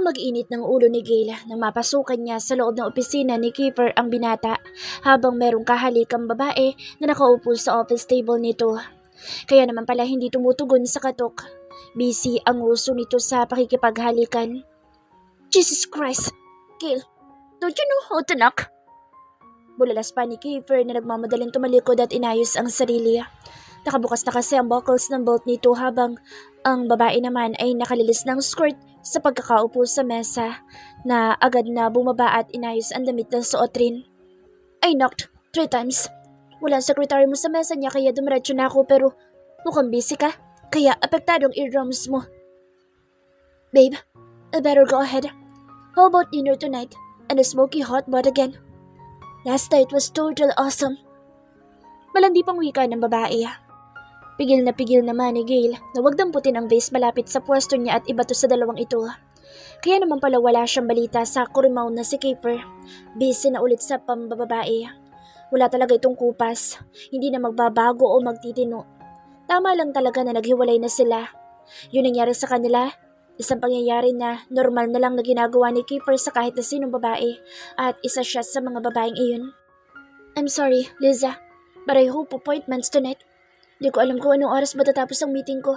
mag-init ng ulo ni Gail nang mapasukan niya sa loob ng opisina ni Kiefer ang binata habang merong kahalikang babae na nakaupo sa office table nito. Kaya naman pala hindi tumutugon sa katok. Busy ang uso nito sa pakikipaghalikan. Jesus Christ! Gail, don't you know how to knock? Bulalas pa ni Kiefer na nagmamadaling tumalikod at inayos ang sarili. Nakabukas na kasi ang buckles ng bolt nito habang ang babae naman ay nakalilis ng skirt sa pagkakaupo sa mesa na agad na bumaba at inayos ang damit ng suot rin. I knocked 3 times. Wala ang sekretary mo sa mesa niya kaya dumiretso na ako pero mukhang busy ka kaya apektado ang eardrums mo. Babe, I better go ahead. How about dinner tonight and a smoky hot pot again? Last night was totally awesome. Malandi pang wika ng babae. Pigil naman ni Gail na wag damputin ang vase malapit sa pwesto niya at ibato sa dalawang ito. Kaya naman pala wala siyang balita sa kurimaw na si Kiefer. Busy na ulit sa pambababae. Wala talaga itong kupas. Hindi na magbabago o magtitino. Tama lang talaga na naghiwalay na sila. Yun nangyari sa kanila. Isang pangyayari na normal na lang na ginagawa ni Kiefer sa kahit na sinong babae at isa siya sa mga babaeng iyon. I'm sorry, Liza, but I hope appointments tonight. Di ko alam kung anong oras matatapos ang meeting ko.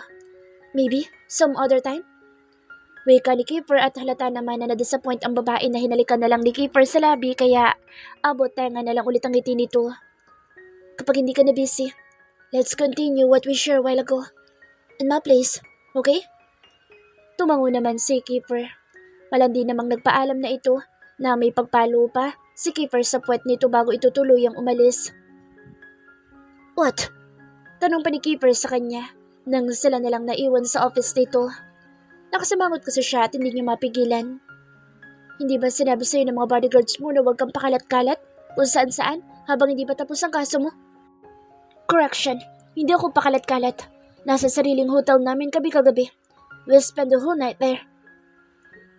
Maybe some other time? Wika ni Kiefer at halata naman na na-disappoint ang babae na hinalikan na lang ni Kiefer sa labi kaya abot tenga na lang ulit ang ngiti nito. Kapag hindi ka na busy, let's continue what we shared a while ago. In my place, okay? Tumango naman si Kiefer. Malandi namang nagpaalam na ito na may pagpalo pa si Kiefer sa puwet nito bago ito tuluyang umalis. What? Tanong pa ni Kiefer sa kanya nang sila nalang naiwan sa office nito. Nakasimangot kasi siya at hindi niya mapigilan. Hindi ba sinabi sa'yo ng mga bodyguards mo na huwag kang pakalat-kalat kung saan-saan habang hindi pa tapos ang kaso mo? Correction, hindi ako pakalat-kalat. Nasa sariling hotel namin kagabi. We'll spend the whole night there.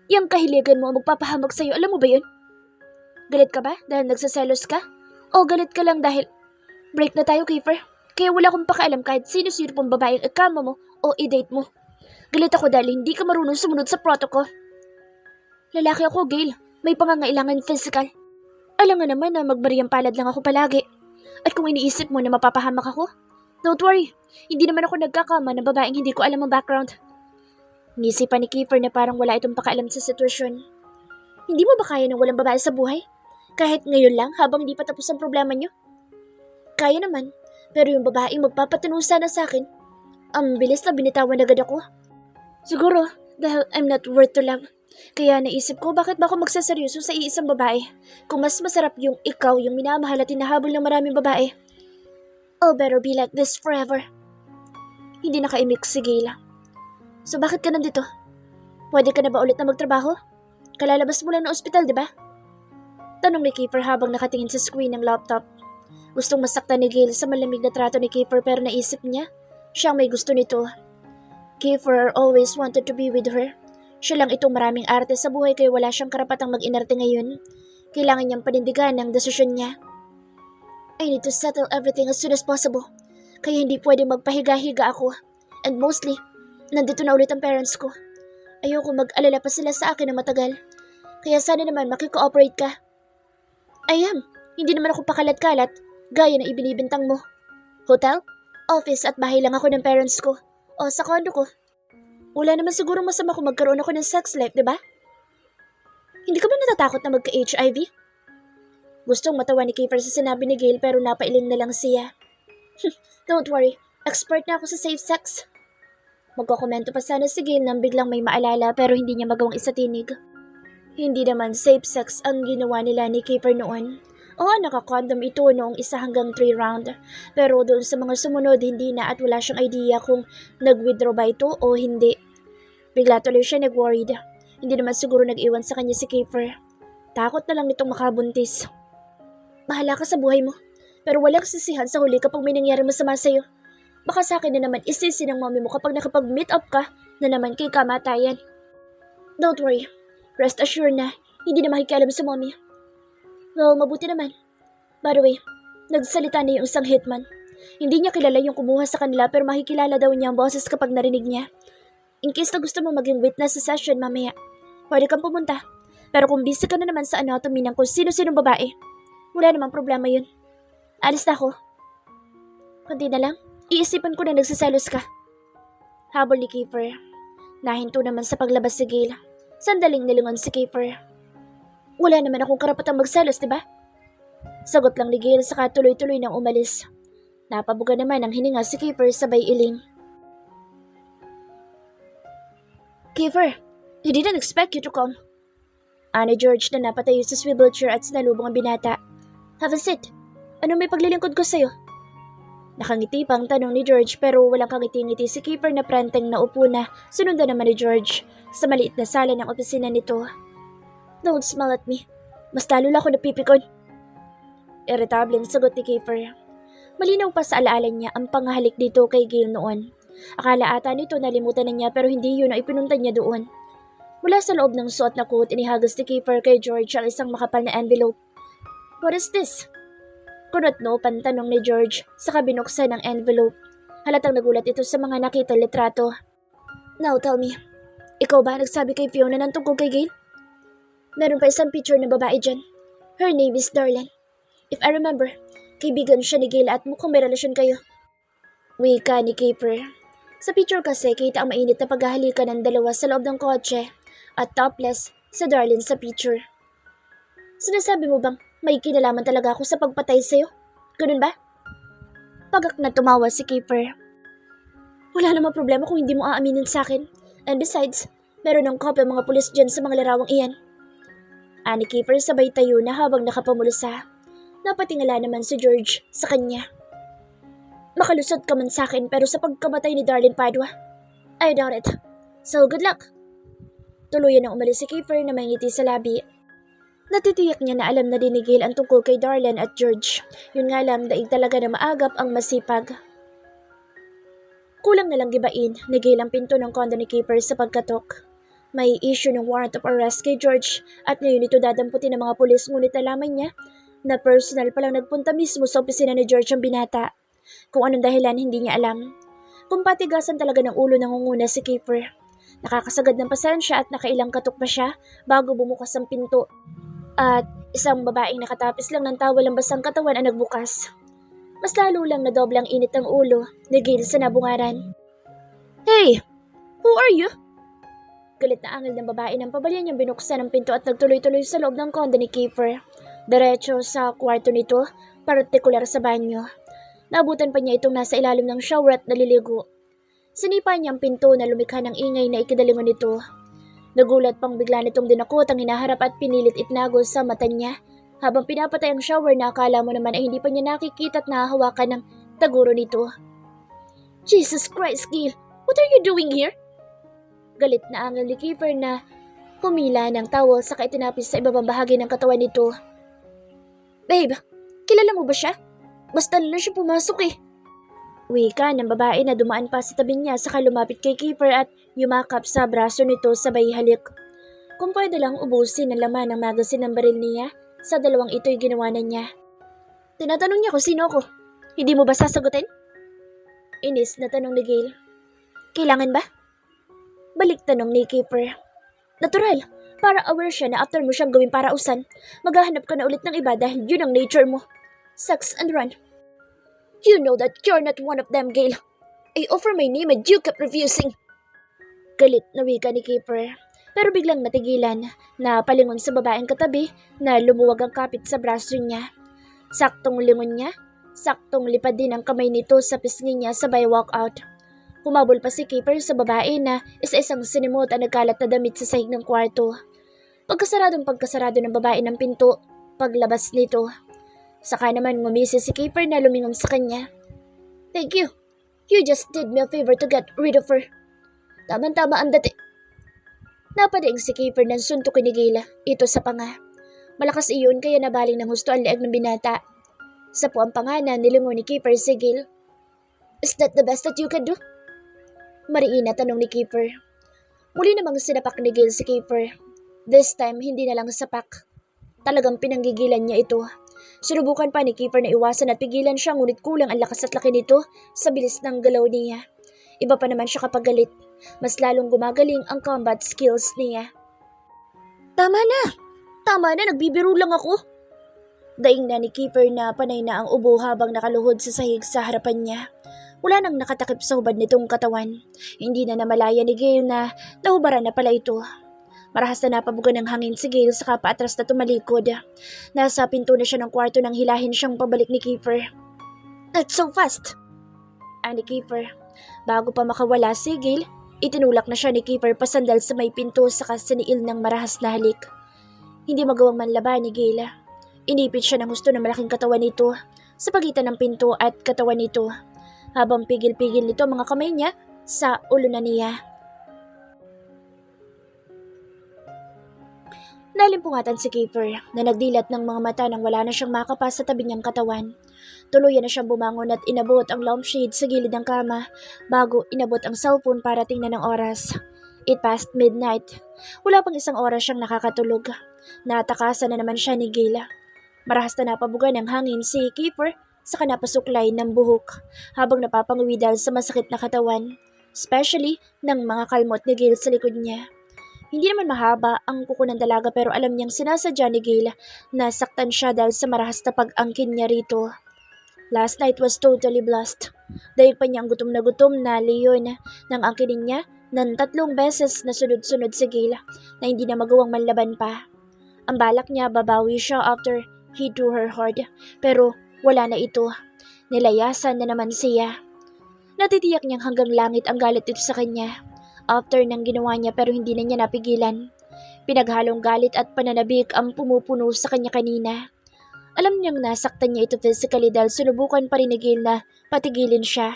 Yang kahiligan mo ang magpapahamak sa'yo, alam mo ba yun? Galit ka ba dahil nagsaselos ka? O galit ka lang dahil break na tayo, Kiefer? Kaya wala akong pakialam kahit sino-sino pang babaeng ikama mo o i-date mo. Galit ako dahil hindi ka marunong sumunod sa protocol. Lalaki ako, Gail. May pangangailangan physical. Alam nga naman na magbariyang palad lang ako palagi. At kung iniisip mo na mapapahamak ako, don't worry. Hindi naman ako nagkakama ng babaeng hindi ko alam ang background. Ngisipan ni Kiefer na parang wala itong pakialam sa sitwasyon. Hindi mo ba kaya ng walang babae sa buhay? Kahit ngayon lang habang hindi pa tapos ang problema niyo? Kaya naman. Pero yung babaeng magpapatanong sana sa akin, ang bilis na binitawan agad ako. Siguro, dahil I'm not worth to love. Kaya naisip ko bakit ba ako magsaseryoso sa iisang babae kung mas masarap yung ikaw yung minamahal at hinahabol ng maraming babae. I'll better be like this forever. Hindi nakaimik si Gayla. So bakit ka nandito? Pwede ka na ba ulit na magtrabaho? Kalalabas mo lang ng ospital, di ba? Tanong ni Kiefer habang nakatingin sa screen ng laptop. Gustong masaktan ni Gail sa malamig na trato ni Kiefer pero naisip niya, siyang may gusto nito. Kiefer always wanted to be with her. Siya lang itong maraming arte sa buhay kaya wala siyang karapatang mag-inarte ngayon. Kailangan niyang panindigan ang desisyon niya. I need to settle everything as soon as possible. Kaya hindi pwede magpahiga-higa ako. And mostly, nandito na ulit ang parents ko. Ayoko mag-alala pa sila sa akin ng matagal. Kaya sana naman makikooperate ka. I am. Hindi naman ako pakalat-kalat. Gaya na ibinibintang mo. Hotel, office at bahay lang ako ng parents ko. O sa condo ko. Wala naman siguro masama kung magkaroon ako ng sex life, di ba? Hindi ka ba natatakot na magka-HIV? Gustong matawa ni Kiefer sa sinabi ni Gail pero napailing na lang siya. Don't worry, expert na ako sa safe sex. Magkokomento pa sana si Gail nang biglang may maalala pero hindi niya magawang isatinig. Hindi naman safe sex ang ginawa nila ni Kiefer noon. Oo, nakakondom ito noong 1 hanggang 3 round. Pero doon sa mga sumunod, hindi na at wala siyang idea kung nag-withdraw ba ito o hindi. Bigla tuloy siya nag-worried. Hindi naman siguro nag-iwan sa kanya si Kiefer. Takot na lang nitong makabuntis. Bahala ka sa buhay mo. Pero walang sisihan sa huli kapag may nangyari masama sa'yo. Baka sa akin na naman isisi ng mommy mo kapag nakapag-meet up ka na naman kay kamatayan. Don't worry. Rest assured na hindi na makikialam sa mommy. Well, mabuti naman. By the way, nagsalita na yung isang hitman. Hindi niya kilala yung kumuha sa kanila pero makikilala daw niya ang boses kapag narinig niya. In case na gusto mo maging witness sa session mamaya, pwede kang pumunta. Pero kung busy ka na naman sa anatomy ng kung sino-sinong babae, wala namang problema yun. Alis na ako. Kundi na lang, iisipan ko na nagsiselos ka. Habol ni Kiefer. Nahinto naman sa paglabas si Gale. Sandaling nilingon si Kiefer. Wala naman akong karapatang magselos, diba? Sagot lang ni Gale saka tuloy-tuloy nang umalis. Napabuga naman ang hininga si Kiefer sabay iling. Kiefer, I didn't expect you to come. Ani George na napatayo sa swivel chair at sinalubong ang binata. Have a seat. Ano may paglilingkod ko sa'yo? Nakangiti pang tanong ni George pero walang kangiti-ngiti si Kiefer na pranteng naupo na sunundan naman ni George sa maliit na sala ng opisina nito. Don't smile at me. Mas lalo lang ako napipikon. Irritableng sagot ni Kiefer. Malinaw pa sa alaala niya ang pangahalik dito kay Gale noon. Akala ata nito nalimutan na niya pero hindi yun ang ipinunta niya doon. Mula sa loob ng suot na coat, inihagas ni Kiefer kay George ang isang makapal na envelope. What is this? Kunot no pantanong ni George sa kabinuksan ng envelope. Halatang nagulat ito sa mga nakita litrato. Now tell me, ikaw ba nagsabi kay Fiona ng tungkol kay Gale? Meron pa isang picture na babae dyan. Her name is Darlene. If I remember, kaibigan siya ni Gale at mukhang may relasyon kayo. Wika ni Kiefer. Sa picture kasi kita ang mainit na paghahalikan ng dalawa sa loob ng kotse at topless sa Darlene sa picture. Sinasabi mo bang may kinalaman talaga ako sa pagpatay sa'yo? Ganun ba? Pagak na tumawa si Kiefer. Wala namang problema kung hindi mo aaminin sa akin. And besides, meron ng kopya mga pulis dyan sa mga larawang iyan. Ani Kiefer sabay tayo na habang nakapamulsa. Napatingala naman si George sa kanya. Makalusot ka man sa akin pero sa pagkamatay ni Darlene Padua, I doubt it. So good luck. Tuluyan ang umalis si Kiefer na may ngiti sa labi. Natitiyak niya na alam na din ni Gale ang tungkol kay Darlene at George. Yun nga lang, daig talaga na maagap ang masipag. Kulang na lang gibain ni Gale ang pinto ng kondo ni Kiefer sa pagkatok. May issue ng warrant of arrest kay George at ngayon ito dadamputin ng mga pulis ngunit nalaman niya na personal palang nagpunta mismo sa opisina ni George ang binata. Kung anong dahilan hindi niya alam. Kung patigasan talaga ng ulo nangunguna si Kiefer. Nakakasagad ng pasensya at nakailang katok pa siya bago bumukas ang pinto. At isang babaeng nakatapis lang ng tawal ang basang katawan ang nagbukas. Mas lalo lang na doble ang init ng ulo ni Gale sa nabungaran. Hey! Who are you? Galit na angal ng babae nang pabalyan niyang binuksan ang pinto at nagtuloy-tuloy sa loob ng kondo ni Kiefer. Diretso sa kwarto nito, partikular sa banyo. Naabutan pa niya itong nasa ilalim ng shower at naliligo. Sinipa niya ang pinto na lumikha ng ingay na ikidalingon nito. Nagulat pang bigla nitong dinakot ang hinaharap at pinilit itnago sa mata niya habang pinapatay ang shower na akala mo naman ay hindi pa niya nakikita at nahahawakan ng taguro nito. Jesus Christ, Gale! What are you doing here? Galit na angal ni Kiefer na humila ng towel saka itinapis sa ibabang bahagi ng katawan nito. Babe, kilala mo ba siya? Basta na siya pumasok eh. Wika ng babae na dumaan pa sa tabi niya saka lumapit kay Kiefer at yumakap sa braso nito sabay halik. Kung pwede lang ubusin ang laman ng magasin ng baril niya, sa dalawang ito'y ginawa na niya. Tinatanong niya kung sino ako. Hindi mo ba sasagutin? Inis na tanong ni Gale. Kailangan ba? Balik tanong ni Kiefer. Natural, para aware siya na after mo siyang gawing parausan, maghahanap ka na ulit ng iba dahil yun ang nature mo. Sucks and run. You know that you're not one of them, Gale. I offer my name and you kept refusing. Galit na wika ni Kiefer, pero biglang natigilan na palingon sa babaeng katabi na lumuwag ang kapit sa braso niya. Saktong lingon niya, saktong lipad din ang kamay nito sa pisngi niya sabay walk out. Humabol pa si Kiefer sa babae na isa-isang sinimot ang nagkalat na damit sa sahig ng kwarto. Pagkasarado ng babae ng pinto, paglabas nito. Saka naman ngumisi si Kiefer na lumingon sa kanya. Thank you. You just did me a favor to get rid of her. Tama-tama ang dati. Napadaing si Kiefer ng suntukin ni Gale. Ito sa panga. Malakas iyon kaya nabaling ng husto ang leeg ng binata. Sa puwang panganan nilingon ni Kiefer si Gale. Is that the best that you can do? Mariina tanong ni Kiefer. Muli namang sinapak ni Gale si Kiefer. This time hindi na lang sapak. Talagang pinanggigilan niya ito. Sinubukan pa ni Kiefer na iwasan at pigilan siya ngunit kulang ang lakas at laki nito sa bilis ng galaw niya. Iba pa naman siya kapag galit. Mas lalong gumagaling ang combat skills niya. Tama na! Tama na, nagbibiro lang ako. Daing na ni Kiefer na panay na ang ubo habang nakaluhod sa sahig sa harapan niya. Wala nang nakatakip sa hubad nitong katawan. Hindi na namalaya ni Gale na nahubaran na pala ito. Marahas na napabugan ng hangin si Gale saka paatras na tumalikod. Nasa pinto na siya ng kwarto nang hilahin siyang pabalik ni Kiefer. That's so fast! Ani Kiefer. Bago pa makawala si Gale, itinulak na siya ni Kiefer pasandal sa may pinto saka siniil ng marahas na halik. Hindi magawang manlaban ni Gale. Inipit siya ng gusto ng malaking katawan nito sa pagitan ng pinto at katawan nito. Habang pigil-pigil nito ang mga kamay niya sa ulo na niya. Nalimpungatan si Kiefer na nagdilat ng mga mata nang wala na siyang makapas sa tabi niyang katawan. Tuluyan na siyang bumangon at inabot ang lampshade sa gilid ng kama bago inabot ang cellphone para tingnan ang oras. It passed midnight. Wala pang isang oras siyang nakakatulog. Natakasan na naman siya ni Gale. Marahas na napabugan ng hangin si Kiefer sa kanapasuklay ng buhok habang napapanguwi dahil sa masakit na katawan, especially ng mga kalmot ni Gale sa likod niya. Hindi naman mahaba ang kuko ng dalaga pero alam niyang sinasadya ni Gale na saktan siya dahil sa marahas na pag-angkin niya rito. Last night was totally blessed. Dahil pa niya ang gutom na leon nang angkinin niya ng 3 beses na sunod-sunod si Gale na hindi na magawang manlaban pa. Ang balak niya babawi siya after he drew her hard pero wala na ito. Nilayasan na naman siya. Natitiyak niyang hanggang langit ang galit ito sa kanya. After nang ginawa niya pero hindi na niya napigilan. Pinaghalong galit at pananabik ang pumupuno sa kanya kanina. Alam niyang nasaktan niya ito physically dahil sinubukan pa rin ni Gale na patigilin siya.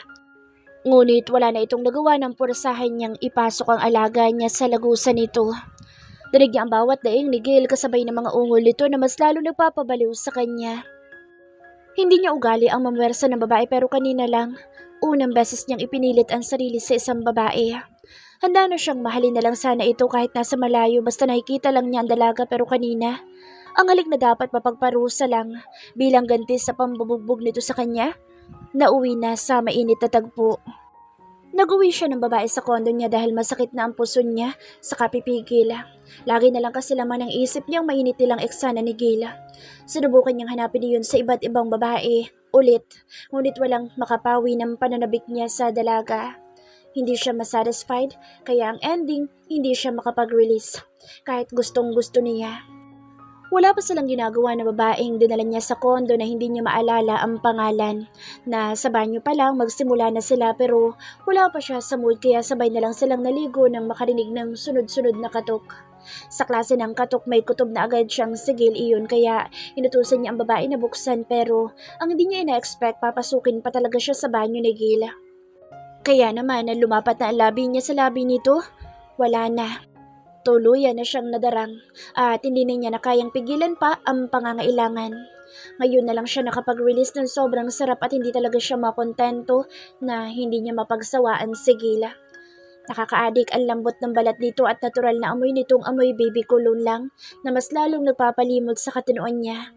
Ngunit wala na itong nagawa ng purasahan niyang ipasok ang alaga niya sa lagusan nito. Dinig niya ang bawat daing ni Gale kasabay ng mga ungol nito na mas lalo nagpapabaliw sa kanya. Hindi niya ugali ang mamwersa ng babae pero kanina lang, unang beses niyang ipinilit ang sarili sa isang babae. Handa na siyang mahalin na lang sana ito kahit nasa malayo basta nakikita lang niya ang dalaga pero kanina, ang halik na dapat mapagparusa lang bilang ganti sa pambubugbog nito sa kanya, nauwi na sa mainit na tagpo. Nag-uwi siya ng babae sa kondo niya dahil masakit na ang puso niya sa kapipigil. Lagi na lang kasi laman ang isip niyang mainit nilang eksana ni Gale. Sinubukan niyang hanapin iyon sa iba't ibang babae, ulit, ngunit walang makapawi ng pananabik niya sa dalaga. Hindi siya masatisfied, kaya ang ending, hindi siya makapag-release, kahit gustong-gusto niya. Wala pa silang ginagawa na babaeng dinala niya sa kondo na hindi niya maalala ang pangalan. Na sa banyo pa lang magsimula na sila pero wala pa siya sa mood kaya sabay na lang silang naligo nang makarinig ng sunod-sunod na katok. Sa klase ng katok may kutob na agad siyang sigil iyon kaya inutusan niya ang babae na buksan pero ang hindi niya ina-expect papasukin pa talaga siya sa banyo ni Gale. Kaya naman lumapat na ang labi niya sa labi nito, wala na. Tuluyan na siyang nadarang at hindi na niya na kayang pigilan pa ang pangangailangan. Ngayon na lang siya nakapag-release ng sobrang sarap at hindi talaga siya makontento na hindi niya mapagsawaan si Gale. Nakaka-addict ang lambot ng balat nito at natural na amoy nitong amoy baby cologne lang na mas lalong nagpapalimot sa katinoan niya.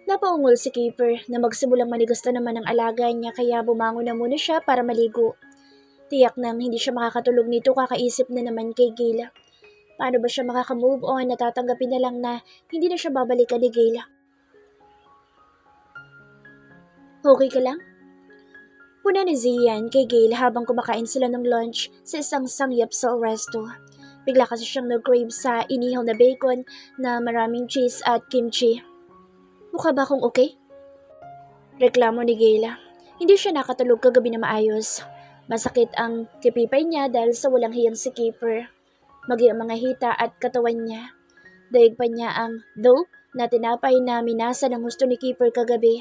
Napaungol si Kiefer na magsimulang manigas na naman ang alaga niya kaya bumangon na muna siya para maligo. Tiyak nang hindi siya makakatulog nito kakaisip na naman kay Gale. Paano ba siya makaka-move on na tatanggapin na lang na hindi na siya babalikan ni Gale? Okay ka lang? Puna ni Zian kay Gale habang kumakain sila ng lunch sa isang sangyap sa resto. Bigla kasi siyang nag-crave sa inihaw na bacon na maraming cheese at kimchi. Mukha ba akong okay? Reklamo ni Gale. Hindi siya nakatulog kagabi na maayos. Masakit ang kipipay niya dahil sa walang hiyang si Kiefer. Maging ang mga hita at katawan niya. Daig pa niya ang dough na tinapay na minasa ng gusto ni Kiefer kagabi.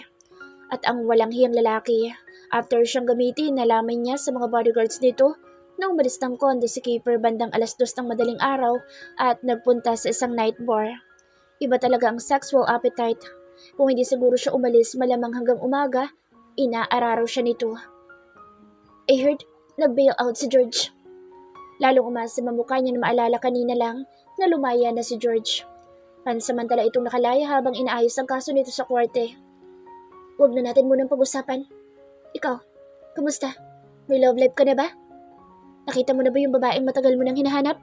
At ang walang hiyang lalaki. After siyang gamitin, nalaman niya sa mga bodyguards nito na umalis ng kondo si Kiefer bandang 2:00 ng madaling araw at nagpunta sa isang night bar. Iba talaga ang sexual appetite. Kung hindi siguro siya umalis malamang hanggang umaga, inaararo siya nito. I heard nag-bail out si George. Lalong umasim ang mukha niya na maalala kanina lang na lumaya na si George. Pansamantala itong nakalaya habang inaayos ang kaso nito sa korte. Huwag na natin munang pag-usapan. Ikaw, kumusta? May love life ka na ba? Nakita mo na ba yung babaeng matagal mo nang hinahanap?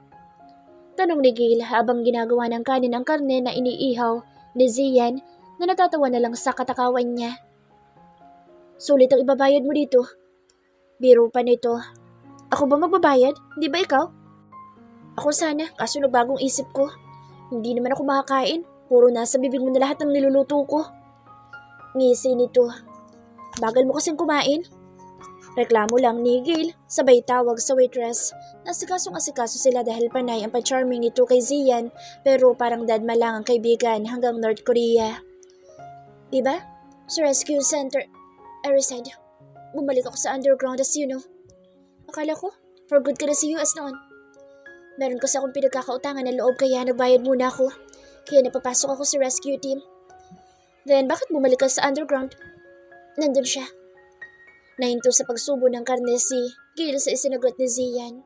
Tanong ni Gail habang ginagawa ng kanin ang karne na iniihaw ni Zian na natatawa na lang sa katakawan niya. Sulit ang ibabayad mo dito. Biro pa nito. Ako ba magbabayad? Hindi ba ikaw? Ako sana, kaso nagbagong isip ko. Hindi naman ako makakain. Puro nasa bibig mo na lahat ng niluluto ko. Ngisi nito. Bagal mo kasing kumain. Reklamo lang ni Gail, sabay tawag sa waitress. Asikasong-asikaso sila dahil panay ang pa-charming nito kay Zian, pero parang dadma lang ang kaibigan hanggang North Korea. Diba? Sa rescue center, I reside. Bumalik ako sa underground as you know. Akala ko, for good ka na sa US noon. Meron kasi akong pinagkakautangan ng loob kaya nagbayad muna ako. Kaya napapasok ako sa rescue team. Then bakit bumalik ka sa underground? Nandun siya. Nahinto sa pagsubo ng karne si Gail sa isinagot ni Zian.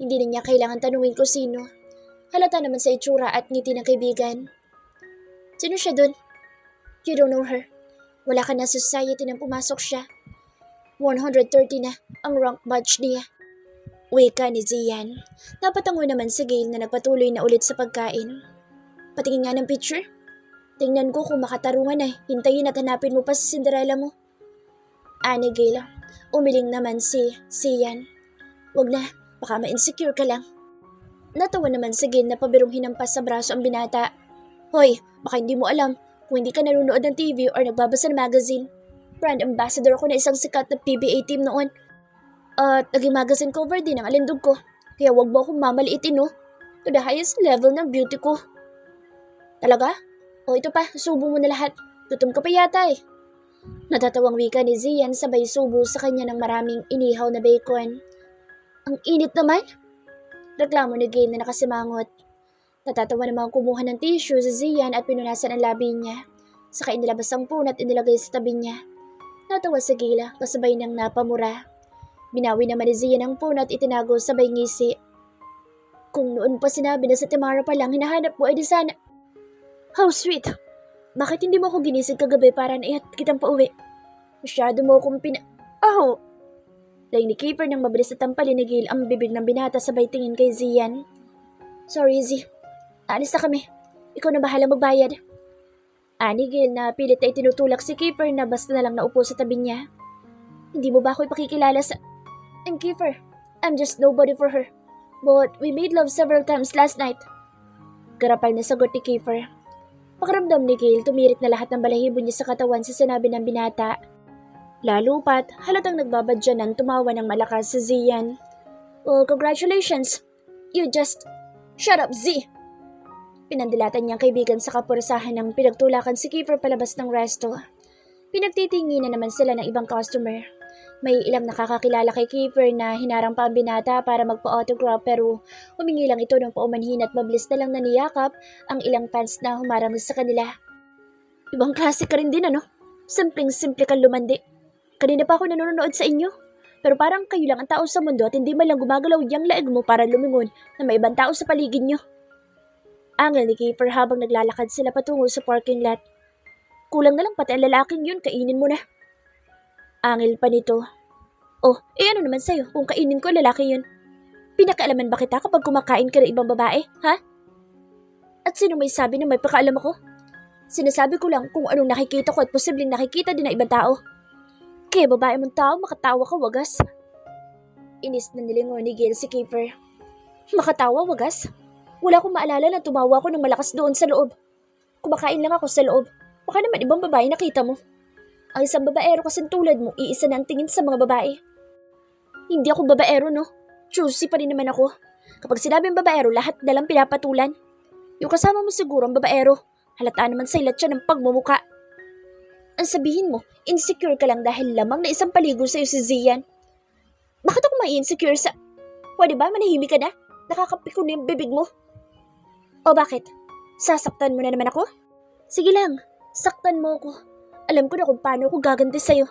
Hindi na niya kailangan tanungin ko sino. Halata naman sa itsura at ngiti ng kaibigan. Sino siya dun? You don't know her. Wala ka na sa society nang pumasok siya. 130 na ang rank badge niya. Wika ni Zian. Napatango naman si Gail na nagpatuloy na ulit sa pagkain. Patingin nga ng picture. Tingnan ko kung makatarungan ay hintayin at hanapin mo pa si Cinderella mo. Ani Gail, umiling naman si Zian. Wag na, baka ma-insecure ka lang. Natawa naman si Gail na pabirong hinampas sa braso ang binata. Hoy, baka hindi mo alam kung hindi ka nanonood ng TV or nagbabasa ng magazine. Brand ambassador ako na isang sikat na PBA team noon. At naging magazine cover din ang alindog ko. Kaya wag mo akong mamaliitin no. To the highest level ng beauty ko. Talaga? O ito pa, subo mo na lahat. Gutom ka pa yata eh. Natatawang wika ni Zian sabay subo sa kanya ng maraming inihaw na bacon. Ang init naman? Reklamo ni Gail na nakasimangot. Natatawa naman kumuha ng tissue si Zian at pinunasan ang labi niya. Saka inilabas ang phone at inilagay sa tabi niya. Natawa si Gail kasabay ng napamura. Binawi naman ni Zian ang phone at itinago sabay ngisi. Kung noon pa sinabi na sa Timara pa lang hinahanap mo ay di sana. How sweet! Bakit hindi mo ako ginisig kagabi para naihat kitang pauwi? Masyado mo akong Oh! Dahil ni Kiefer nang mabilis na tampalin ni Gail ang bibig ng binata sabay tingin kay Zian. Sorry, Z. Alis na kami. Ikaw na bahala magbayad. Ani Gail na pilit ay tinutulak si Kiefer na basta na lang naupo sa tabi niya. Hindi mo ba ako ipakikilala sa... I'm Kiefer. I'm just nobody for her. But we made love several times last night. Garapal na sagot ni Kiefer. Pakiramdam ni Gail, tumirik na lahat ng balahibo niya sa katawan sa sinabi ng binata. Lalo pat, halatang nagbabadya ng tumawa ng malakas sa Zian. Well, congratulations. You just... Shut up, Z! Pinandilatan niyang kaibigan sa kapurasahan ng pinagtulakan si Kiefer palabas ng resto. Pinagtitingi na naman sila ng ibang customer. May ilang nakakakilala kay Kiefer na hinarang pa ang binata para magpa-autograph pero humingi lang ito ng paumanhin at mabilis na lang naniyakap ang ilang fans na humarang sa kanila. Ibang klase ka rin din ano? Simpleng-simple kang lumandi. Kanina pa ako nanonood sa inyo. Pero parang kayo lang ang tao sa mundo at hindi man lang gumagalaw yung laig mo para lumingon na may ibang tao sa paligid nyo. Angel ni Kiefer habang naglalakad sila patungo sa parking lot. Kulang na lang pati ang lalaking yun, kainin mo na. Angel pa nito. Oh, ano naman sa'yo kung kainin ko lalaki yun? Pinakaalaman ba kita kapag kumakain ka ng ibang babae, ha? At sino may sabi na may pakaalam ako? Sinasabi ko lang kung anong nakikita ko at posibleng nakikita din ng ibang tao. Kaya babae mong tao, makatawa ka wagas. Inis na nilingon ni Gail si Kiefer. Makatawa wagas? Wala akong maalala na tumawa ako ng malakas doon sa loob. Kumakain lang ako sa loob. Baka naman ibang babae nakita mo. Ang isang babaero kasing tulad mo, iisa na ang tingin sa mga babae. Hindi ako babaero, no? Choosy pa rin naman ako. Kapag sinabing babaero, lahat na lang pinapatulan. Yung kasama mo siguro ang babaero. Halata naman sa ilat siya ng pagmumuka. Ang sabihin mo, insecure ka lang dahil lamang na isang paligo sa'yo si Zian. Bakit ako mai-insecure sa... Pwede ba manahimik ka na? Nakakapiko na yung bibig mo. O bakit? Sasaktan mo na naman ako? Sige lang, saktan mo ako. Alam ko na kung paano ako gaganti sa'yo.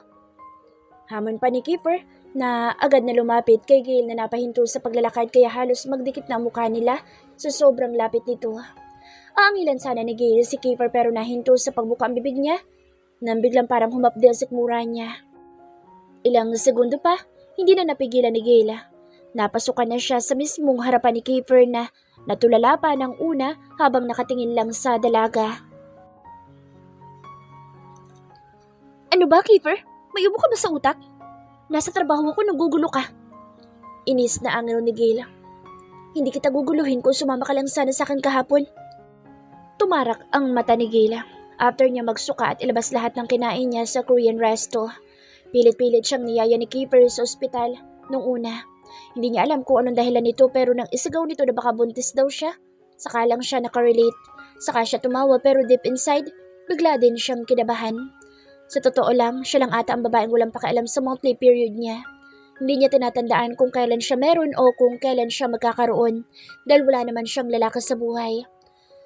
Hamon pa ni Kiefer na agad na lumapit kay Gail na napahinto sa paglalakad kaya halos magdikit na ang mukha nila sa sobrang lapit nito. Aangilan sana ni Gail si Kiefer pero nahinto sa pagbuka ang bibig niya nang biglang parang humapdil sa sikmura niya. Ilang segundo pa, hindi na napigilan ni Gail. Napasukan na siya sa mismong harapan ni Kiefer na Natulala pa ng una habang nakatingin lang sa dalaga. Ano ba, Kiefer? May ubo ka ba sa utak? Nasa trabaho ako, nagugulo ka. Inis na angelo ni Gail. Hindi kita guguluhin kung sumama ka lang sana sa akin kahapon. Tumarak ang mata ni Gail after niya magsuka at ilabas lahat ng kinain niya sa Korean resto. Pilit-pilit siyang niyaya ni Kiefer sa ospital nung una. Hindi niya alam kung anong dahilan nito pero nang isigaw nito na baka buntis daw siya, saka lang siya nakarelate. Saka siya tumawa pero deep inside, bigla din siyang kinabahan. Sa totoo lang, siya lang ata ang babaeng walang pakialam sa monthly period niya. Hindi niya tinatandaan kung kailan siya meron o kung kailan siya magkakaroon dahil wala naman siyang lalaki sa buhay.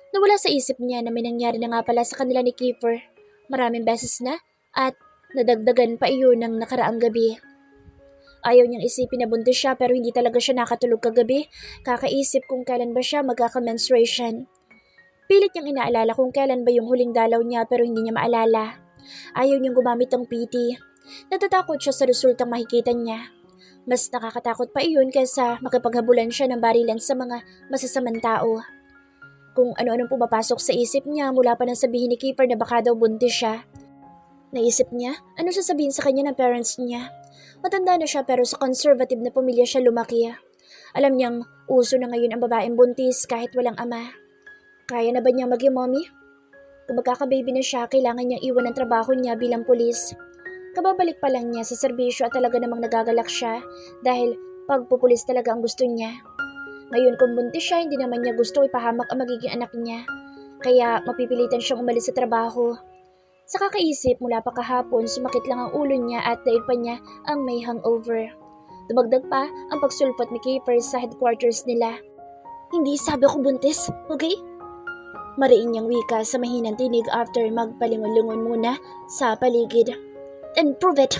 Nawala sa isip niya na may nangyari na nga pala sa kanila ni Kiefer. Maraming beses na at nadagdagan pa iyon ng nakaraang gabi. Ayaw niyang isipin na buntis siya pero hindi talaga siya nakatulog kagabi. Kakaisip kung kailan ba siya magkaka-menstruation. Pilit niyang inaalala kung kailan ba yung huling dalaw niya pero hindi niya maalala. Ayaw niyang gumamit ng PT. Natatakot siya sa resultang makikita niya. Mas nakakatakot pa iyon kaysa makipaghabulan siya ng barilan sa mga masasamang tao. Kung ano-anong pumapasok sa isip niya mula pa nang sabihin ni Kiefer na baka daw buntis siya. Naisip niya, ano sasabihin sa kanya ng parents niya? Matanda na siya pero sa conservative na pamilya siya lumaki. Alam niyang uso na ngayon ang babaeng buntis kahit walang ama. Kaya na ba niya maging mommy? Kung magkakababy na siya, kailangan niyang iwan ang trabaho niya bilang pulis. Kababalik pa lang niya sa serbisyo at talaga namang nagagalak siya dahil pagpupulis talaga ang gusto niya. Ngayon kung buntis siya, hindi naman niya gusto ipahamak ang magiging anak niya. Kaya mapipilitan siyang umalis sa trabaho. Sa kakaisip mula pa kahapon, sumakit lang ang ulo niya at daig pa niya ang may hangover. Dumagdag pa ang pagsulpot ni Kiefer sa headquarters nila. Hindi sabi ko buntis, okay? Mariin niyang wika sa mahinang tinig after magpalingon-lingon muna sa paligid. And prove it!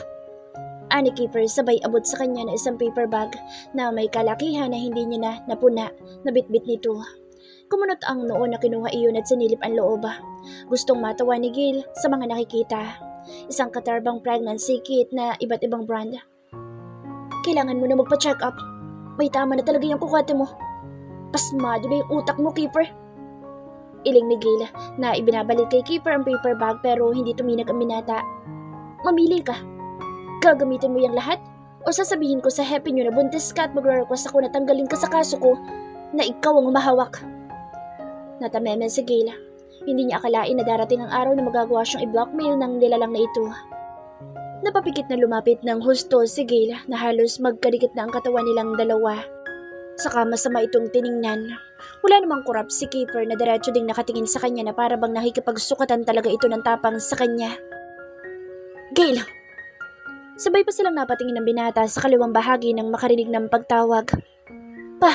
Ani Kiefer sabay abot sa kanya na isang paper bag na may kalakihan na hindi niya na napuna na bitbit nito. Kumunot ang noo na kinuha iyon at sinilip ang loob. Gustong matawa ni Gail sa mga nakikita. Isang katarbang pregnancy kit na iba't ibang brand. Kailangan mo na magpa-check up. May tama na talaga yung kukwate mo. Pasmado na yung utak mo, Kiefer. Iling ni Gail na ibinabalik kay Kiefer ang paper bag pero hindi tuminag ang binata. Mamili ka. Gagamitin mo yung lahat? O sasabihin ko sa happy nyo na buntis ka at magre-request ako na tanggalin ka sa kaso ko na ikaw ang umahawak? Natameme si Gail. Hindi niya akalain na darating ang araw na magagawa siyang i-blackmail ng nilalang na ito. Napapikit na lumapit ng husto si Gail na halos magkadikit na ang katawan nilang dalawa. Saka masama itong tiningnan. Wala namang kurap si Kiefer na diretso ding nakatingin sa kanya na para bang nakikipagsukatan talaga ito ng tapang sa kanya. Gail! Sabay pa silang napatingin ng binata sa kaliwang bahagi nang makarinig ng pagtawag. Pa!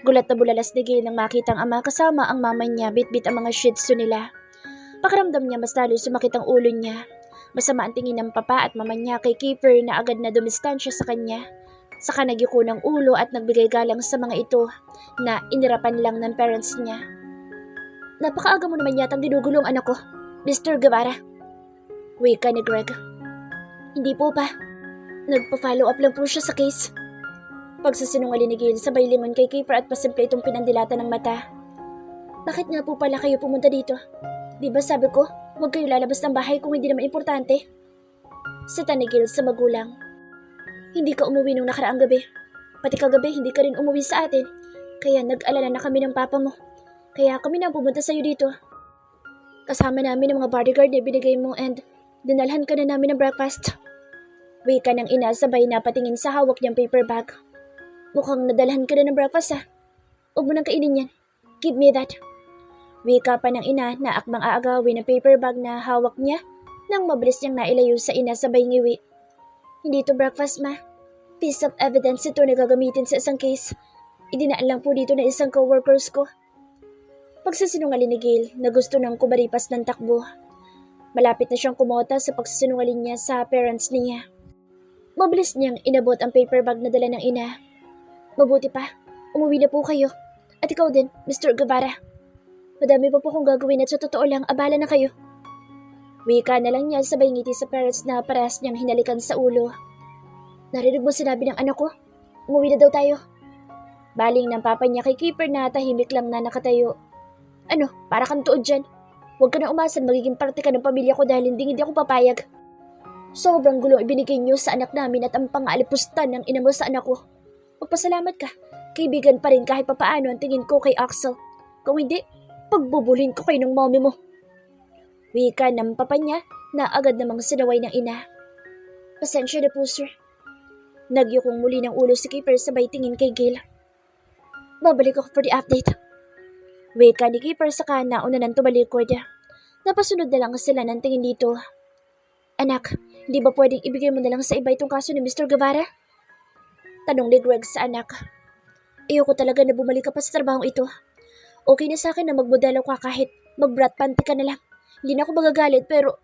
Gulat na bulalas ni Gail nang makita ang ama kasama ang mama niya bit-bit ang mga shih tzu nila. Pakiramdam niya mas lalo sumakit ang ulo niya. Masama ang tingin ng papa at mama niya kay Kiefer na agad na dumistansya sa kanya. Saka nagyuko ng ulo at nagbigay galang sa mga ito na inirapan lang ng parents niya. Napakaaga mo naman yatang ginugulong anak ko, Mr. Guevara. Wika ni Greg. Hindi po pa. Nagpa-follow up lang po siya sa case. Pagsasinungaling ni Gail sabay lingon kay Kiefer at pasimple itong pinandilata ng mata. Bakit nga po pala kayo pumunta dito? Di ba sabi ko, huwag kayo lalabas ng bahay kung hindi naman importante? Sita ni Gail sa magulang. Hindi ka umuwi nung nakaraang gabi. Pati kagabi hindi ka rin umuwi sa atin. Kaya nag-alala na kami ng papa mo. Kaya kami na pumunta sa'yo dito. Kasama namin ang mga bodyguard na binigay mo and dinalhan ka na namin ng breakfast. Wika ng ina sabay na patingin sa hawak niyang paper bag. Mukhang nadalhan ka na ng breakfast Huwag mo nang kainin yan. Give me that. Wika pa ng ina na akmang aagawin ang paper bag na hawak niya nang mabilis niyang nailayo sa ina sabay ngiwi. Hindi to breakfast, ma. Piece of evidence ito na gagamitin sa isang case. Idinaan lang po dito na isang co-workers ko. Pagsasinungaling ni Gail na gusto ng kumaripas ng takbo. Malapit na siyang kumota sa pagsasinungaling niya sa parents niya. Mabilis niyang inabot ang paper bag na dala ng ina. Mabuti pa, umuwi na po kayo. At ikaw din, Mr. Guevara. Madami pa po kong gagawin at sa totoo lang, abala na kayo. Wika na lang niya sabay ngiti sa parents na parehas niyang hinalikan sa ulo. Narinig mo sinabi ng anak ko? Umuwi na daw tayo. Baling ng papa niya kay Kiefer na tahimik lang na nakatayo. Ano, para kang tuod dyan. Huwag ka na umasan magiging parte ka ng pamilya ko dahil hindi ako papayag. Sobrang gulo ibinigay niyo sa anak namin at ang pang-alipustan ng ina mo sa anak ko. Magpasalamat ka. Kaibigan pa rin kahit papaano ang tingin ko kay Axel. Kung hindi, pagbubulin ko kayo ng mommy mo. Wika ng papa niya na agad namang sinaway ng ina. Pasensya na po, sir. Nagyukong muli ng ulo si Kiefer sabay tingin kay Gail. Babalik ako for the update. Wika ni Kiefer saka nauna nang tumalikod. Napasunod na lang sila ng tingin dito. Anak, hindi ba pwedeng ibigay mo na lang sa iba itong kaso ni Mr. Guevara? Tanong ni Greg sa anak. Ayoko talaga na bumalik ka pa sa trabahong ito. Okay na sa akin na magmodelo ka kahit mag-brat panty ka na lang. Hindi na ako magagalit pero...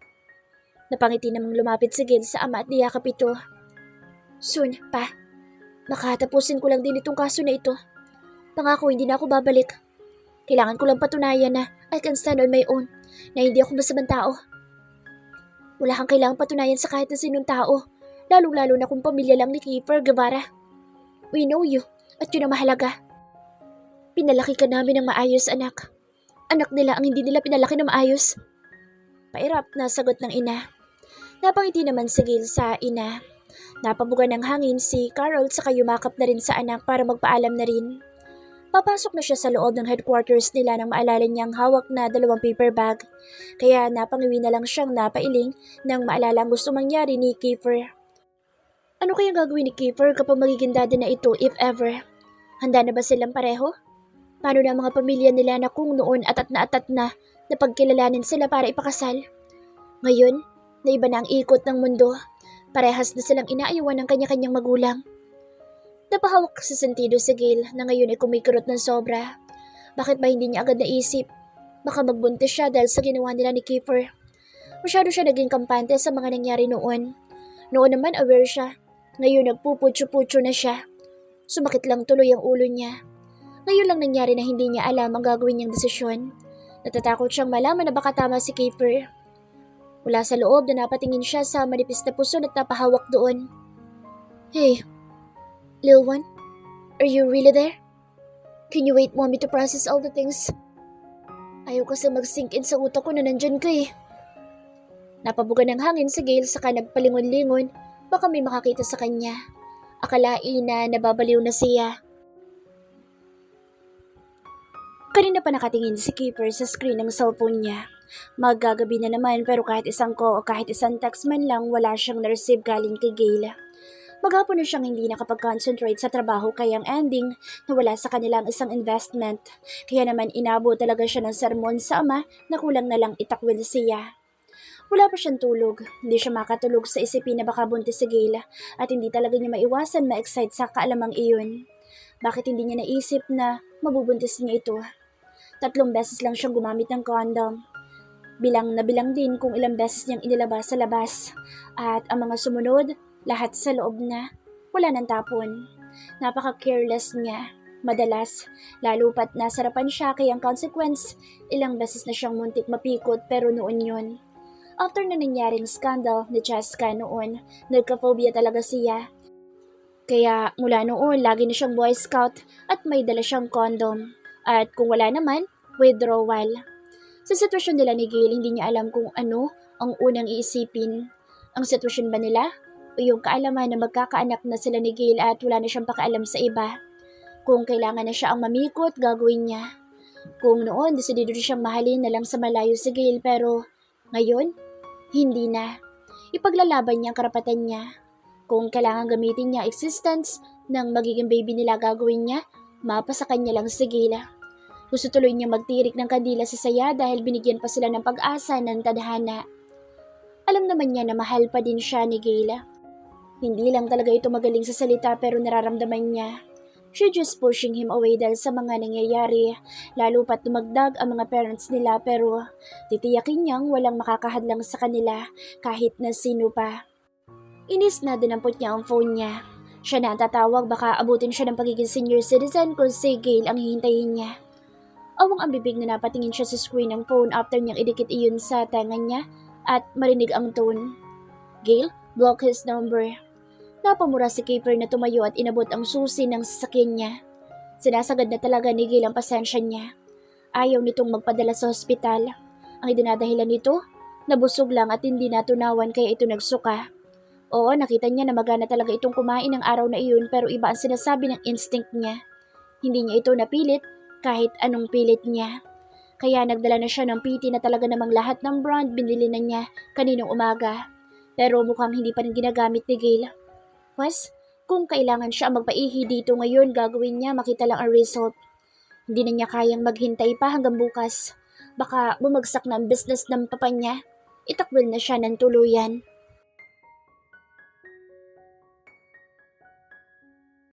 Napangiti namang lumapit si Gail sa ama at niyakap ito. Soon, pa. Makatapusin ko lang din itong kaso na ito. Pangako hindi na ako babalik. Kailangan ko lang patunayan na I can stand on my own, na hindi ako masamang tao. Wala kang kailangang patunayan sa kahit na sinong tao, lalong-lalo na kung pamilya lang ni Kiefer Guevara. We know you, at yun ang mahalaga. Pinalaki ka namin ng maayos, anak. Anak nila ang hindi nila pinalaki ng maayos. Pairap na sagot ng ina. Napangiti naman si Gail sa ina. Napabuga ng hangin si Carol saka yumakap na rin sa anak para magpaalam na rin. Papasok na siya sa loob ng headquarters nila nang maalala niyang hawak na 2 paper bag. Kaya napangiwi na lang siyang napailing nang maalala ang gusto mangyari ni Kiefer. Ano kaya gagawin ni Kiefer kapag magiging daddy na ito if ever? Handa na ba silang pareho? Paano na ang mga pamilya nila na kung noon atat na pagkilalanin sila para ipakasal? Ngayon, na iba na ang ikot ng mundo, parehas na silang inaayawan ng kanya-kanyang magulang. Napahawak sa sentido si Gail na ngayon ay kumikirot ng sobra. Bakit ba hindi niya agad naisip? Baka magbuntis siya dahil sa ginawa nila ni Kiefer. Masyado siya naging kampante sa mga nangyari noon. Noon naman aware siya. Ngayon nagpuputyo-putyo na siya. Sumakit lang tuloy ang ulo niya. Ngayon lang nangyari na hindi niya alam ang gagawin niyang desisyon. Natatakot siyang malaman na baka tama si Kiefer. Mula sa loob na napatingin siya sa manipis na puso at napahawak doon. Hey, Lil One, are you really there? Can you wait mommy to process all the things? Ayaw kasi mag-sink in sa utak ko na nandyan ka eh. Napabuga ng hangin si Gail saka nagpalingon-lingon baka may makakita sa kanya. Akalain na nababaliw na siya. Kanina pa nakatingin si Kiefer sa screen ng cellphone niya. Maggagabi na naman pero kahit isang call o kahit isang text man lang wala siyang na-receive galing kay Gail. Maghapon na siyang hindi nakapag-concentrate sa trabaho kaya ang ending na wala sa kanilang isang investment. Kaya naman inabo talaga siya ng sermon sa ama na kulang na lang itakwil siya. Wala pa siyang tulog. Hindi siya makatulog sa isipin na baka buntis si Gail at hindi talaga niya maiwasan ma-excite sa kaalamang iyon. Bakit hindi niya naisip na mabubuntis niya ito? 3 beses lang siyang gumamit ng condom. Bilang na bilang din kung ilang beses niyang inilabas sa labas. At ang mga sumunod, lahat sa loob na, wala nang tapon. Napaka-careless niya. Madalas, lalo pat nasarapan siya kaya ang consequence, ilang beses na siyang muntik mapikot pero noon yun. After na nangyaring scandal ni Jessica noon, nagka-phobia talaga siya. Kaya mula noon, lagi na siyang Boy Scout at may dala siyang condom. At kung wala naman, withdrawal. Sa sitwasyon nila ni Gail, hindi niya alam kung ano ang unang iisipin. Ang sitwasyon ba nila? O yung kaalaman na magkakaanak na sila ni Gail at wala na siyang pakialam sa iba? Kung kailangan na siya ang mamikot, gagawin niya. Kung noon, desidido siyang mahalin na lang sa malayo si Gail pero ngayon, hindi na. Ipaglalaban niya ang karapatan niya. Kung kailangan gamitin niya existence ng magiging baby nila gagawin niya, mapa sa kanya lang si Gail. Gusto tuloy niya magtirik ng kandila sa saya dahil binigyan pa sila ng pag-asa ng tadhana. Alam naman niya na mahal pa din siya ni Gail. Hindi lang talaga ito magaling sa salita pero nararamdaman niya. She just pushing him away dahil sa mga nangyayari, lalo pat dumagdag ang mga parents nila pero titiyakin niyang walang makakahadlang sa kanila kahit na sino pa. Inis na dinampot niya ang phone niya. Siya na ang tatawag baka abutin siya ng pagiging senior citizen kung si Gail ang hihintayin niya. Awang ang bibig na napatingin siya sa screen ng phone after niyang idikit iyon sa tenga niya at marinig ang tone. Gail, block his number. Napamura si Kiefer na tumayo at inabot ang susi ng sasakyan niya. Sinasagad na talaga ni Gil ang pasensya niya. Ayaw nitong magpadala sa ospital. Ang idinadahilan nito, nabusog lang at hindi natunawan kaya ito nagsuka. Oo, nakita niya na magana talaga itong kumain ng araw na iyon pero iba ang sinasabi ng instinct niya. Hindi niya ito napilit kahit anong pilit niya. Kaya nagdala na siya ng PT na talaga namang lahat ng brand binili na niya kaninong umaga. Pero mukhang hindi pa rin ginagamit ni Gail. Pues, kung kailangan siya magpaihi dito ngayon, gagawin niya makita lang ang result. Hindi na niya kayang maghintay pa hanggang bukas. Baka bumagsak na ang business ng papa niya. Itakwil na siya ng tuluyan.